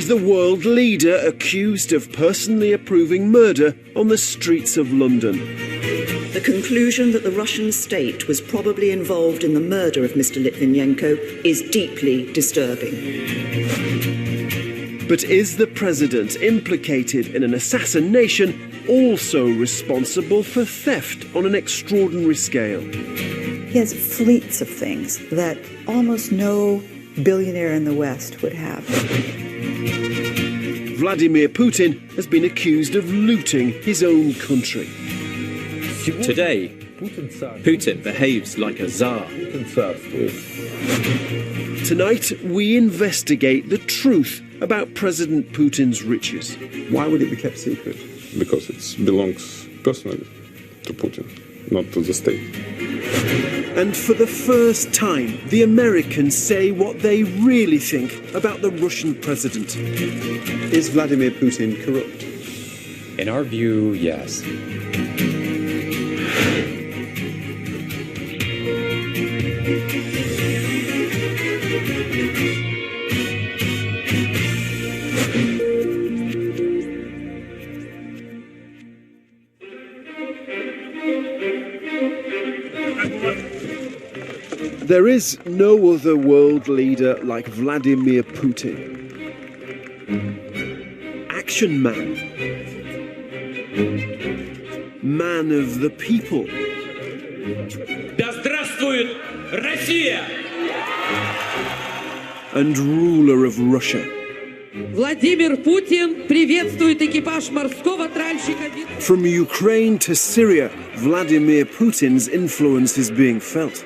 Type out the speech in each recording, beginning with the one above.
He's the world leader accused of personally approving murder on the streets of London. The conclusion that the Russian state was probably involved in the murder of Mr. Litvinenko is deeply disturbing. But is the president implicated in an assassination also responsible for theft on an extraordinary scale? He has fleets of things that almost no billionaire in the West would have. Vladimir Putin has been accused of looting his own country. Today, Putin behaves like a czar. Tonight, we investigate the truth about President Putin's riches. Why would it be kept secret? Because it belongs personally to Putin, not to the state. And for the first time, the Americans say what they really think about the Russian president. Is Vladimir Putin corrupt? In our view, yes. There is no other world leader like Vladimir Putin. Action man. Man of the people. Да здравствует Россия! And ruler of Russia. Vladimir Putin приветствует экипаж морского тральщика. From Ukraine to Syria, Vladimir Putin's influence is being felt.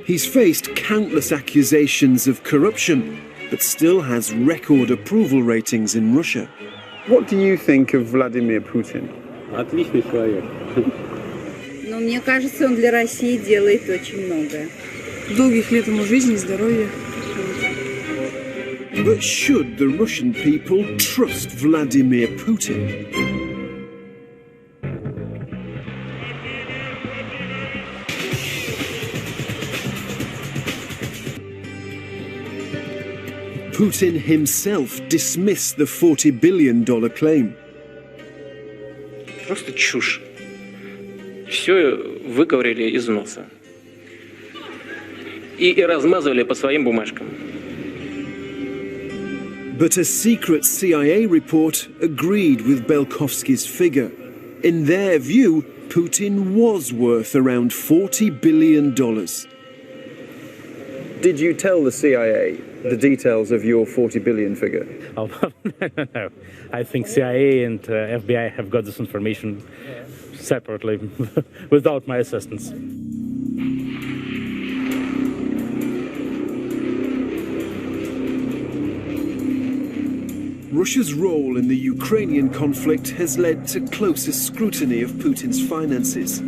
He's faced countless accusations of corruption, but still has record approval ratings in Russia. What do you think of Vladimir Putin? Отличный человек. Но мне кажется, он для России делает очень многое. Долгих лет ему жизни, здоровья. But should the Russian people trust Vladimir Putin? Putin himself dismissed the $40 billion claim. Просто чушь. Все выковыряли из носа. И размазывали по своим бумажкам. But a secret CIA report agreed with Belkovsky's figure. In their view, Putin was worth around $40 billion. Did you tell the CIA the details of your 40 billion figure? Oh, no. I think CIA and FBI have got this information separately, without my assistance. Russia's role in the Ukrainian conflict has led to closer scrutiny of Putin's finances.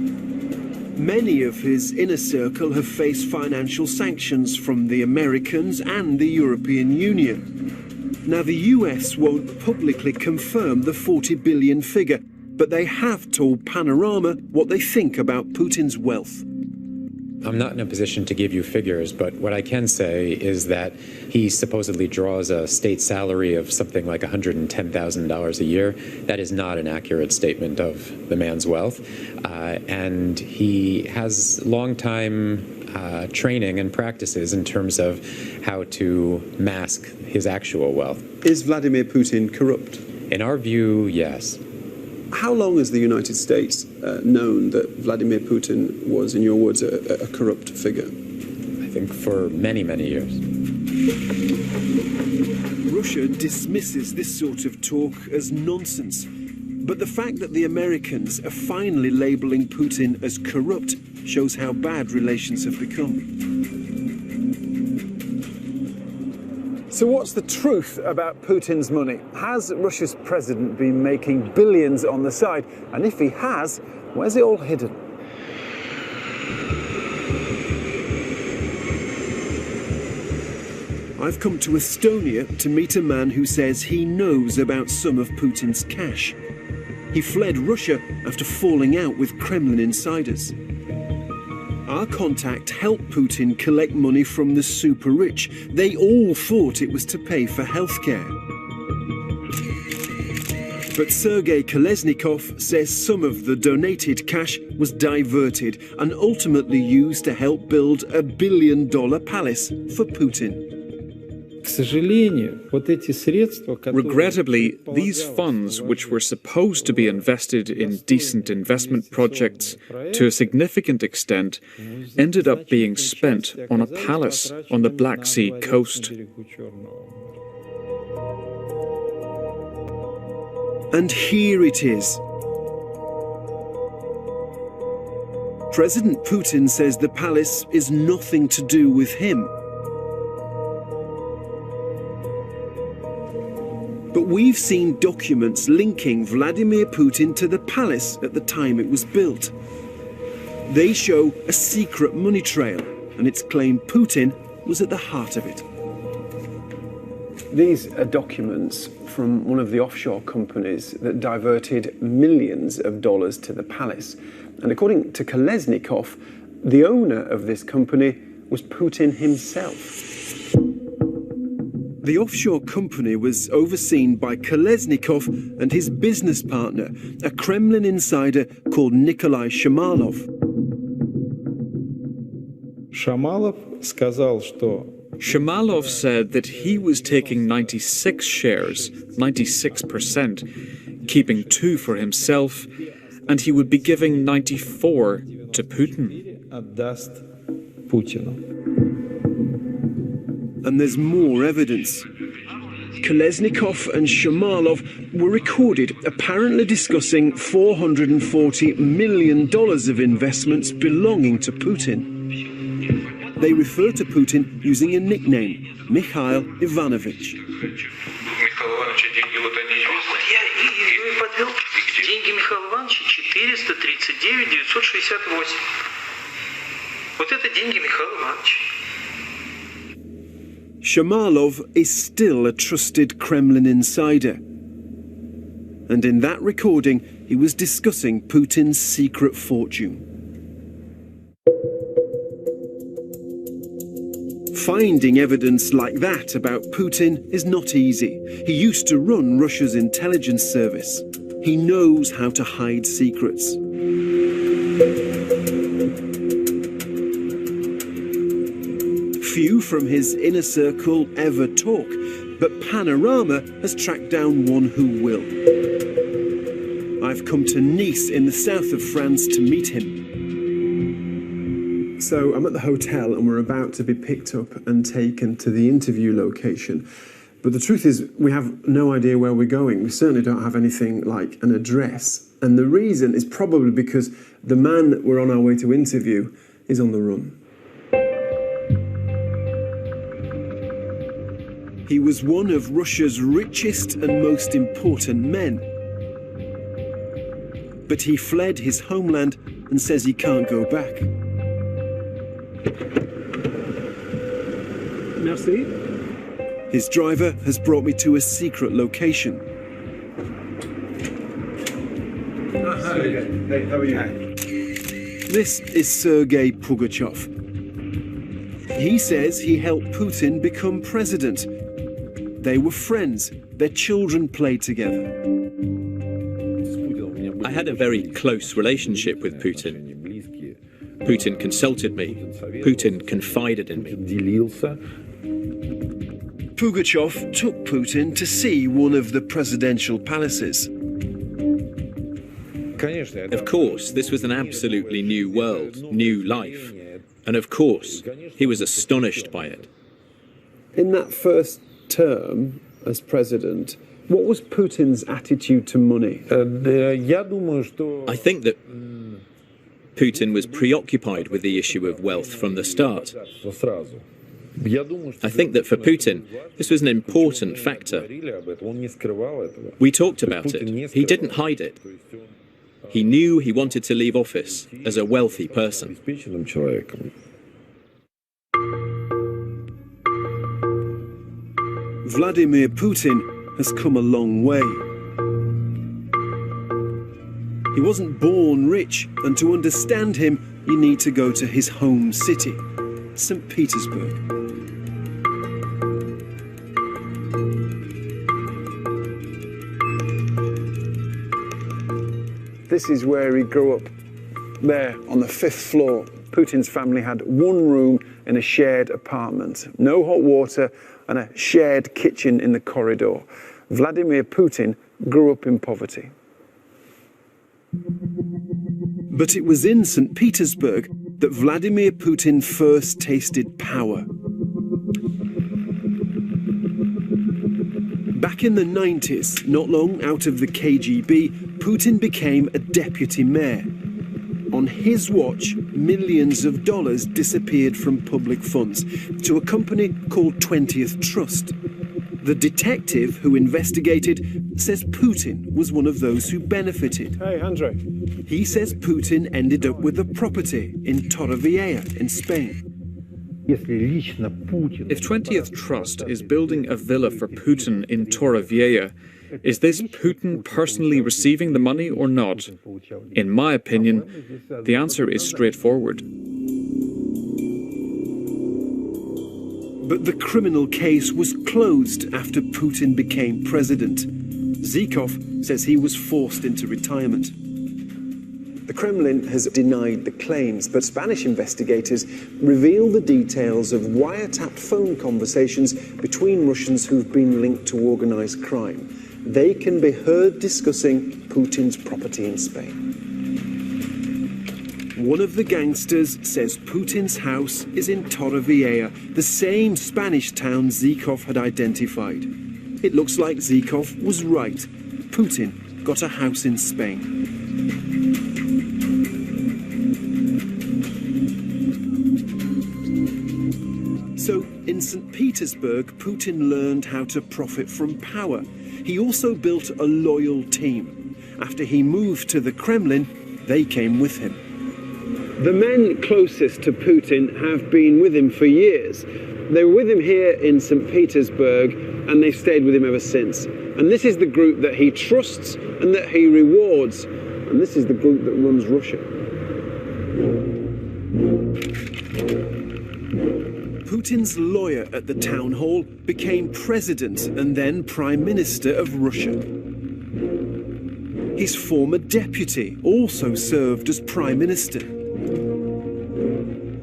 Many of his inner circle have faced financial sanctions from the Americans and the European Union. Now, the US won't publicly confirm the 40 billion figure, but they have told Panorama what they think about Putin's wealth. I'm not in a position to give you figures, but what I can say is that he supposedly draws a state salary of something like $110,000 a year. That is not an accurate statement of the man's wealth. And he has long-time training and practices in terms of how to mask his actual wealth. Is Vladimir Putin corrupt? In our view, yes. How long has the United States known that Vladimir Putin was, in your words, a corrupt figure? I think for many, many years. Russia dismisses this sort of talk as nonsense. But the fact that the Americans are finally labeling Putin as corrupt shows how bad relations have become. So what's the truth about Putin's money? Has Russia's president been making billions on the side? And if he has, where's it all hidden? I've come to Estonia to meet a man who says he knows about some of Putin's cash. He fled Russia after falling out with Kremlin insiders. Our contact helped Putin collect money from the super rich. They all thought it was to pay for healthcare. But Sergei Kolesnikov says some of the donated cash was diverted and ultimately used to help build a $1 billion palace for Putin. Regrettably, these funds, which were supposed to be invested in decent investment projects, to a significant extent, ended up being spent on a palace on the Black Sea coast. And here it is. President Putin says the palace is nothing to do with him. But we've seen documents linking Vladimir Putin to the palace at the time it was built. They show a secret money trail, and it's claimed Putin was at the heart of it. These are documents from one of the offshore companies that diverted millions of dollars to the palace. And according to Kolesnikov, the owner of this company was Putin himself. The offshore company was overseen by Kolesnikov and his business partner, a Kremlin insider called Nikolai Shamalov. Shamalov said that he was taking 96 shares, 96%, keeping 2 for himself, and he would be giving 94 to Putin. And there's more evidence. Kolesnikov and Shamalov were recorded apparently discussing $440 million of investments belonging to Putin. They refer to Putin using a nickname, Mikhail Ivanovich. Деньги Михаила Ивановича 439 968. Вот это деньги Михаила Ивановича. Shamalov is still a trusted Kremlin insider. And in that recording, he was discussing Putin's secret fortune. Finding evidence like that about Putin is not easy. He used to run Russia's intelligence service. He knows how to hide secrets. Few from his inner circle ever talk, but Panorama has tracked down one who will. I've come to Nice in the south of France to meet him. So I'm at the hotel and we're about to be picked up and taken to the interview location. But the truth is, we have no idea where we're going. We certainly don't have anything like an address. And the reason is probably because the man that we're on our way to interview is on the run. He was one of Russia's richest and most important men. But he fled his homeland and says he can't go back. Merci. His driver has brought me to a secret location. Hey, how are you? This is Sergei Pugachev. He says he helped Putin become president. They were friends. Their children played together. I had a very close relationship with Putin. Putin consulted me. Putin confided in me. Pugachev took Putin to see one of the presidential palaces. Of course, this was an absolutely new world, new life. And of course, he was astonished by it. In that first term as president, what was Putin's attitude to money? I think that Putin was preoccupied with the issue of wealth from the start. I think that for Putin, this was an important factor. We talked about it. He didn't hide it. He knew he wanted to leave office as a wealthy person. Vladimir Putin has come a long way. He wasn't born rich, and to understand him, you need to go to his home city, St. Petersburg. This is where he grew up, there on the 5th floor. Putin's family had one room in a shared apartment, no hot water, and a shared kitchen in the corridor. Vladimir Putin grew up in poverty. But it was in St. Petersburg that Vladimir Putin first tasted power. Back in the 90s, not long out of the KGB, Putin became a deputy mayor. On his watch, millions of dollars disappeared from public funds to a company called 20th Trust. The detective who investigated says Putin was one of those who benefited. Hey, Andre. He says Putin ended up with a property in Torrevieja in Spain. If 20th Trust is building a villa for Putin in Torrevieja, is this Putin personally receiving the money or not? In my opinion, the answer is straightforward. But the criminal case was closed after Putin became president. Zhukov says he was forced into retirement. The Kremlin has denied the claims, but Spanish investigators reveal the details of wiretapped phone conversations between Russians who've been linked to organised crime. They can be heard discussing Putin's property in Spain. One of the gangsters says Putin's house is in Torrevieja, the same Spanish town Zhukov had identified. It looks like Zhukov was right. Putin got a house in Spain. So, in St. Petersburg, Putin learned how to profit from power. He also built a loyal team. After he moved to the Kremlin, they came with him. The men closest to Putin have been with him for years. They were with him here in St. Petersburg, and they've stayed with him ever since. And this is the group that he trusts and that he rewards. And this is the group that runs Russia. Putin's lawyer at the town hall became president and then prime minister of Russia. His former deputy also served as prime minister.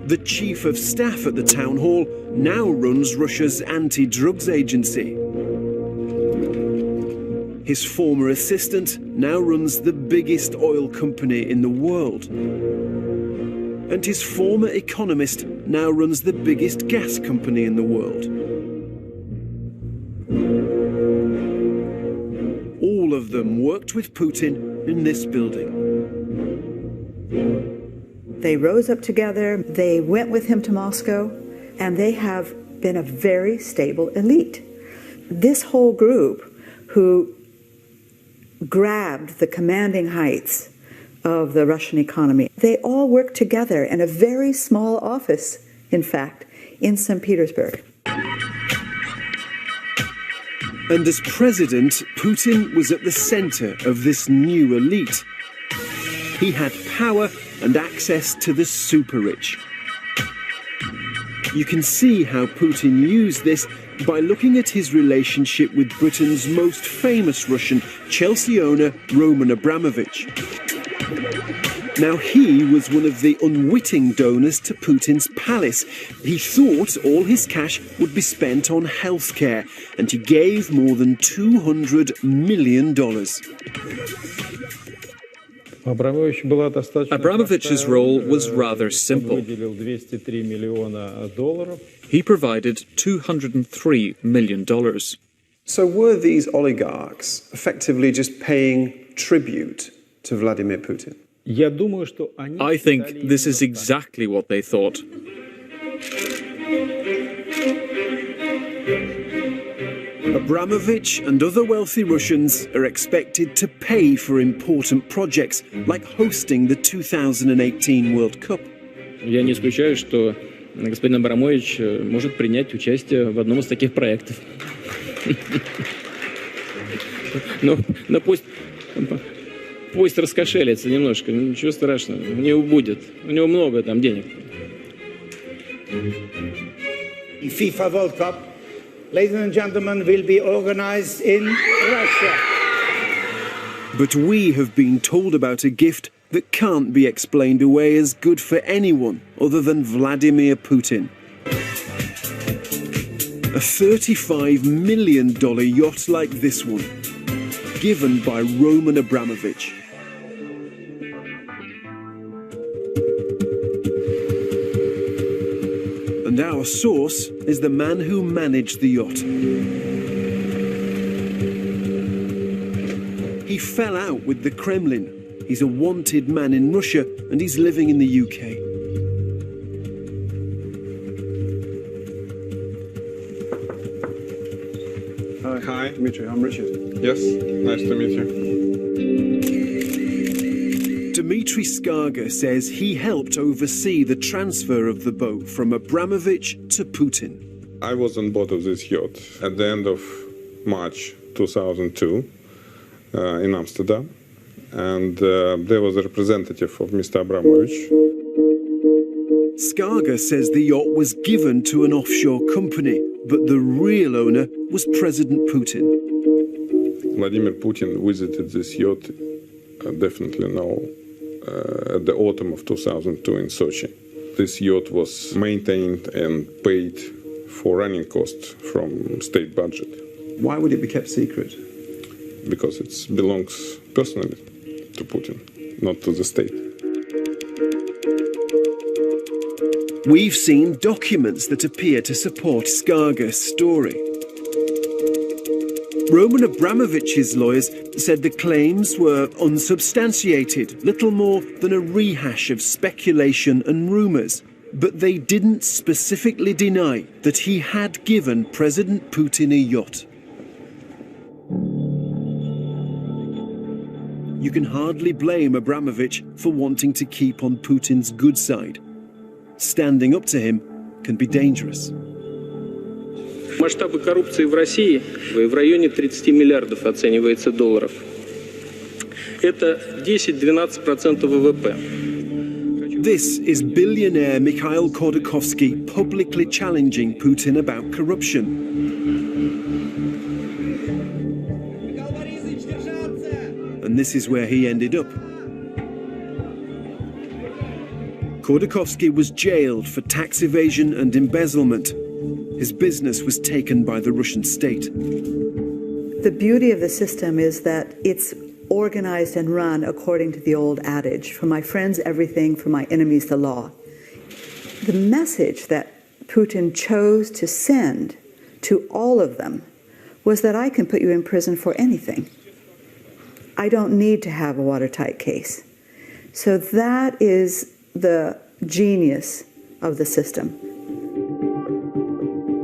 The chief of staff at the town hall now runs Russia's anti-drugs agency. His former assistant now runs the biggest oil company in the world. And his former economist now runs the biggest gas company in the world. All of them worked with Putin in this building. They rose up together, they went with him to Moscow, and they have been a very stable elite. This whole group who grabbed the commanding heights of the Russian economy, they all work together in a very small office, in fact, in St. Petersburg. And as president, Putin was at the center of this new elite. He had power and access to the super-rich. You can see how Putin used this by looking at his relationship with Britain's most famous Russian, Chelsea owner Roman Abramovich. Now, he was one of the unwitting donors to Putin's palace. He thought all his cash would be spent on healthcare, and he gave more than $200 million. Abramovich's role was rather simple. He provided $203 million. So were these oligarchs effectively just paying tribute to Vladimir Putin? I think this is exactly what they thought. Abramovich and other wealthy Russians are expected to pay for important projects like hosting the 2018 World Cup. Я не исключаю, что господин Абрамович может принять участие в одном из таких проектов. Но пусть Пусть раскошелится немножко, ничего страшного, у него будет, у него много там денег. FIFA World Cup, ladies and gentlemen, will be organized in Russia. But we have been told about a gift that can't be explained away as good for anyone other than Vladimir Putin. A $35 million yacht like this one, given by Roman Abramovich. And our source is the man who managed the yacht. He fell out with the Kremlin. He's a wanted man in Russia and he's living in the UK. Hi, Dmitry, I'm Richard. Yes, nice to meet you. Dmitry Skarga says he helped oversee the transfer of the boat from Abramovich to Putin. I was on board of this yacht at the end of March 2002 in Amsterdam, and there was a representative of Mr. Abramovich. Skarga says the yacht was given to an offshore company, but the real owner was President Putin. Vladimir Putin visited this yacht, definitely now, at the autumn of 2002 in Sochi. This yacht was maintained and paid for running costs from state budget. Why would it be kept secret? Because it belongs personally to Putin, not to the state. We've seen documents that appear to support Skarga's story. Roman Abramovich's lawyers said the claims were unsubstantiated, little more than a rehash of speculation and rumours. But they didn't specifically deny that he had given President Putin a yacht. You can hardly blame Abramovich for wanting to keep on Putin's good side. Standing up to him can be dangerous. Масштабы коррупции в России в районе 30 миллиардов оценивается долларов. Это 10-12% ВВП. This is billionaire Mikhail Khodorkovsky publicly challenging Putin about corruption. And this is where he ended up. Khodorkovsky was jailed for tax evasion and embezzlement. His business was taken by the Russian state. The beauty of the system is that it's organized and run according to the old adage, for my friends everything, for my enemies the law. The message that Putin chose to send to all of them was that I can put you in prison for anything. I don't need to have a watertight case. So that is the genius of the system.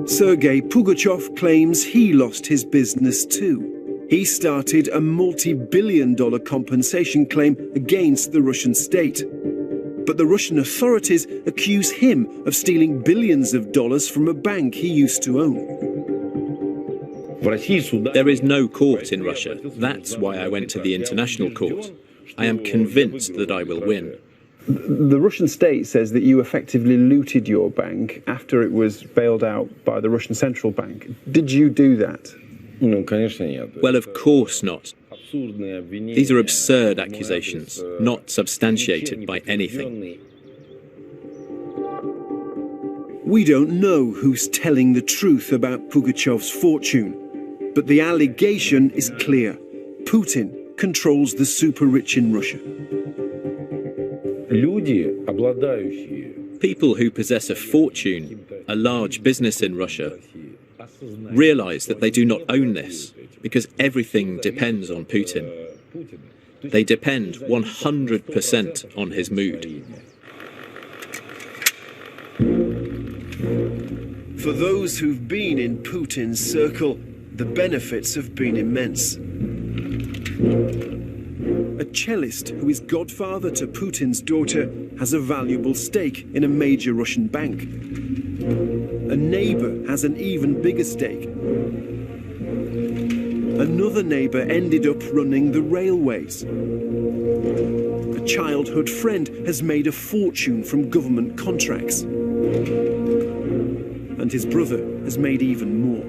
Sergei Pugachev claims he lost his business too. He started a multi-billion-dollar compensation claim against the Russian state. But the Russian authorities accuse him of stealing billions of dollars from a bank he used to own. There is no court in Russia. That's why I went to the international court. I am convinced that I will win. The Russian state says that you effectively looted your bank after it was bailed out by the Russian central bank. Did you do that? Well, of course not. These are absurd accusations, not substantiated by anything. We don't know who's telling the truth about Pugachev's fortune, but the allegation is clear. Putin controls the super-rich in Russia. People who possess a fortune, a large business in Russia, realize that they do not own this because everything depends on Putin. They depend 100% on his mood. For those who've been in Putin's circle, the benefits have been immense. A cellist who is godfather to Putin's daughter has a valuable stake in a major Russian bank. A neighbor has an even bigger stake. Another neighbor ended up running the railways. A childhood friend has made a fortune from government contracts. And his brother has made even more.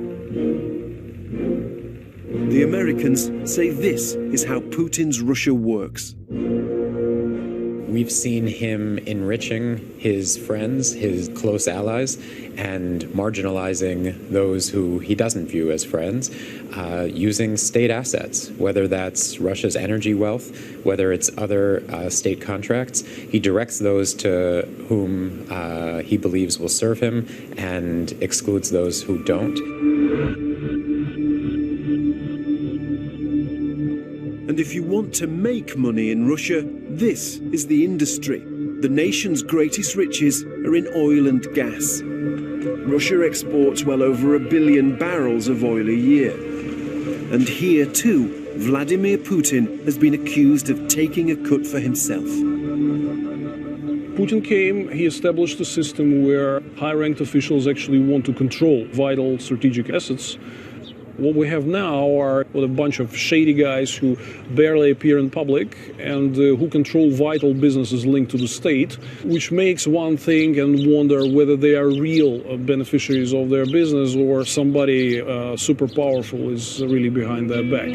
The Americans say this is how Putin's Russia works. We've seen him enriching his friends, his close allies, and marginalizing those who he doesn't view as friends, using state assets, whether that's Russia's energy wealth, whether it's other state contracts. He directs those to whom he believes will serve him and excludes those who don't. And if you want to make money in Russia, this is the industry. The nation's greatest riches are in oil and gas. Russia exports well over 1 billion barrels of oil a year. And here too, Vladimir Putin has been accused of taking a cut for himself. Putin came, he established a system where high-ranked officials actually want to control vital strategic assets. What we have now are a bunch of shady guys who barely appear in public and who control vital businesses linked to the state, which makes one think and wonder whether they are real beneficiaries of their business or somebody super powerful is really behind their back.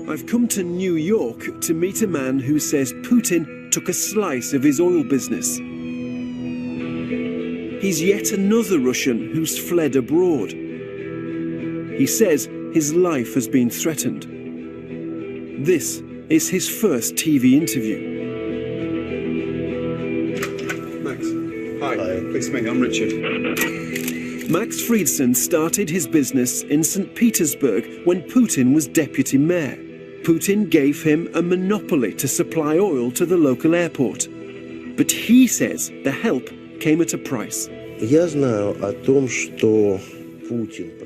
I've come to New York to meet a man who says Putin took a slice of his oil business. He's yet another Russian who's fled abroad. He says his life has been threatened. This is his first TV interview. Max, hi. Pleased to meet you. I'm Richard. Max Friedson started his business in St. Petersburg when Putin was deputy mayor. Putin gave him a monopoly to supply oil to the local airport. But he says the help came at a price.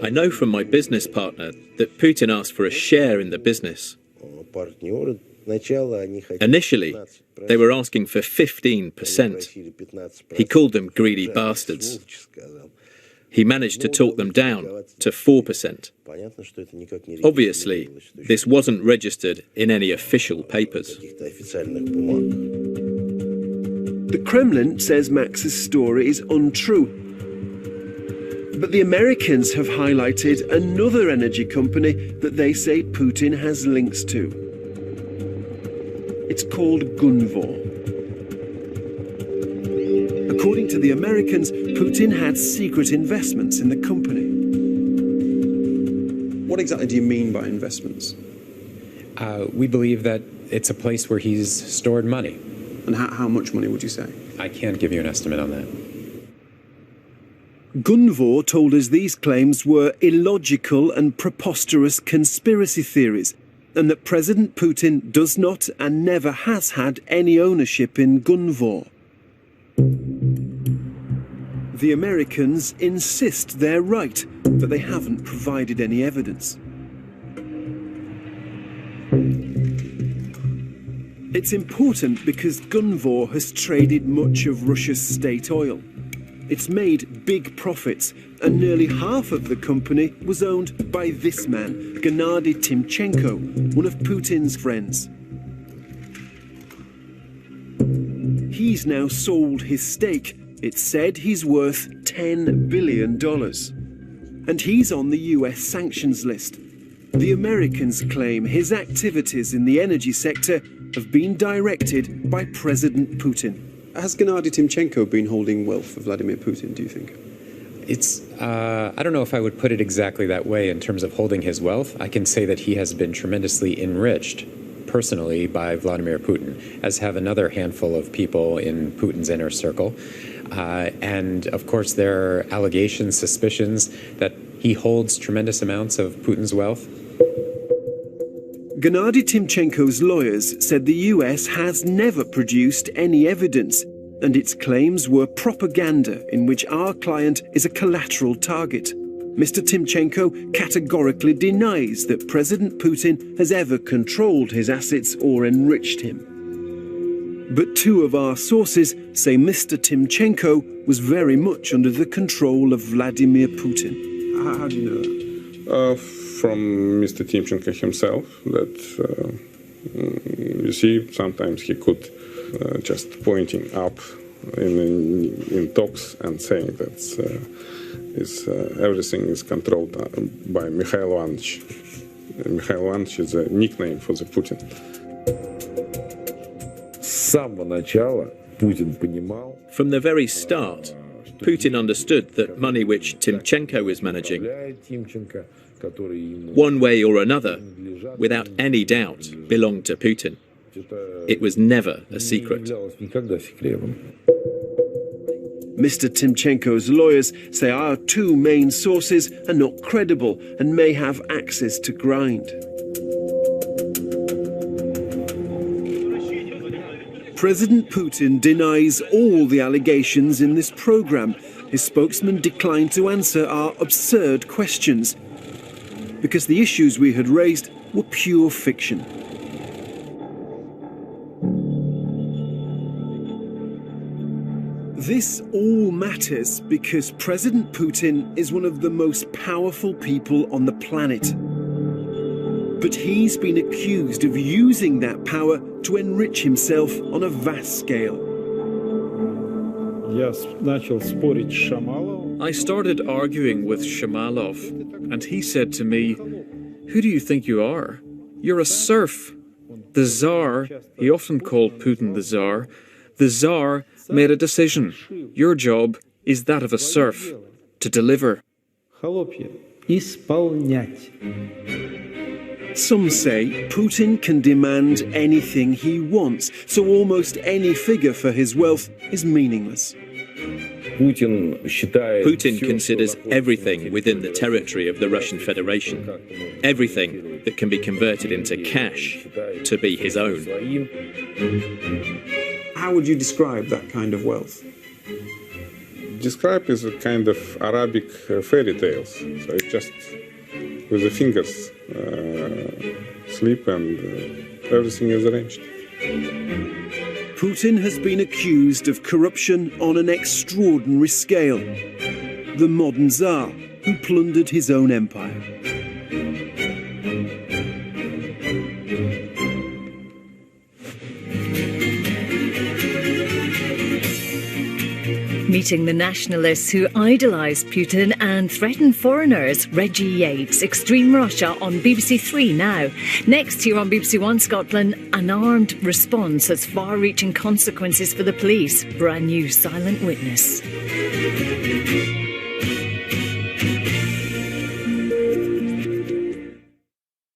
I know from my business partner that Putin asked for a share in the business. Initially, they were asking for 15%. He called them greedy bastards. He managed to talk them down to 4%. Obviously, this wasn't registered in any official papers. The Kremlin says Max's story is untrue. But the Americans have highlighted another energy company that they say Putin has links to. It's called Gunvor. According to the Americans, Putin had secret investments in the company. What exactly do you mean by investments? We believe that it's a place where he's stored money. And how much money would you say? I can't give you an estimate on that. Gunvor told us these claims were illogical and preposterous conspiracy theories, and that President Putin does not and never has had any ownership in Gunvor. The Americans insist they're right, but they haven't provided any evidence. It's important because Gunvor has traded much of Russia's state oil. It's made big profits, and nearly half of the company was owned by this man, Gennady Timchenko, one of Putin's friends. He's now sold his stake. It's said he's worth $10 billion. And he's on the US sanctions list. The Americans claim his activities in the energy sector have been directed by President Putin. Has Gennady Timchenko been holding wealth for Vladimir Putin, do you think? It's, I don't know if I would put it exactly that way in terms of holding his wealth. I can say that he has been tremendously enriched personally by Vladimir Putin, as have another handful of people in Putin's inner circle. And of course, there are allegations, suspicions that he holds tremendous amounts of Putin's wealth. Gennady Timchenko's lawyers said the US has never produced any evidence, and its claims were propaganda in which our client is a collateral target. Mr. Timchenko categorically denies that President Putin has ever controlled his assets or enriched him. But two of our sources say Mr. Timchenko was very much under the control of Vladimir Putin. How do you know that? From Mr. Timchenko himself, that you see, sometimes he could just pointing up in talks and saying that everything is controlled by Mikhail Ivanovich. Mikhail Ivanovich is a nickname for the Putin. From the very start, Putin understood that money which Timchenko was managing, one way or another, without any doubt, belonged to Putin. It was never a secret. Mr. Timchenko's lawyers say our two main sources are not credible and may have access to grind. President Putin denies all the allegations in this program. His spokesman declined to answer our absurd questions because the issues we had raised were pure fiction. This all matters because President Putin is one of the most powerful people on the planet. But he's been accused of using that power to enrich himself on a vast scale. I started arguing with Shamalov, and he said to me, "Who do you think you are? You're a serf." The Tsar, he often called Putin the Tsar made a decision. Your job is that of a serf, to deliver. Some say Putin can demand anything he wants, so almost any figure for his wealth is meaningless. Putin considers everything within the territory of the Russian Federation, everything that can be converted into cash, to be his own. How would you describe that kind of wealth? Describe as a kind of Arabic fairy tales. So it's just with the fingers slip and everything is arranged. Putin has been accused of corruption on an extraordinary scale. The modern Tsar, who plundered his own empire. Meeting the nationalists who idolise Putin and threaten foreigners. Reggie Yates, Extreme Russia on BBC Three now. Next here on BBC One Scotland, an armed response has far-reaching consequences for the police. Brand new Silent Witness.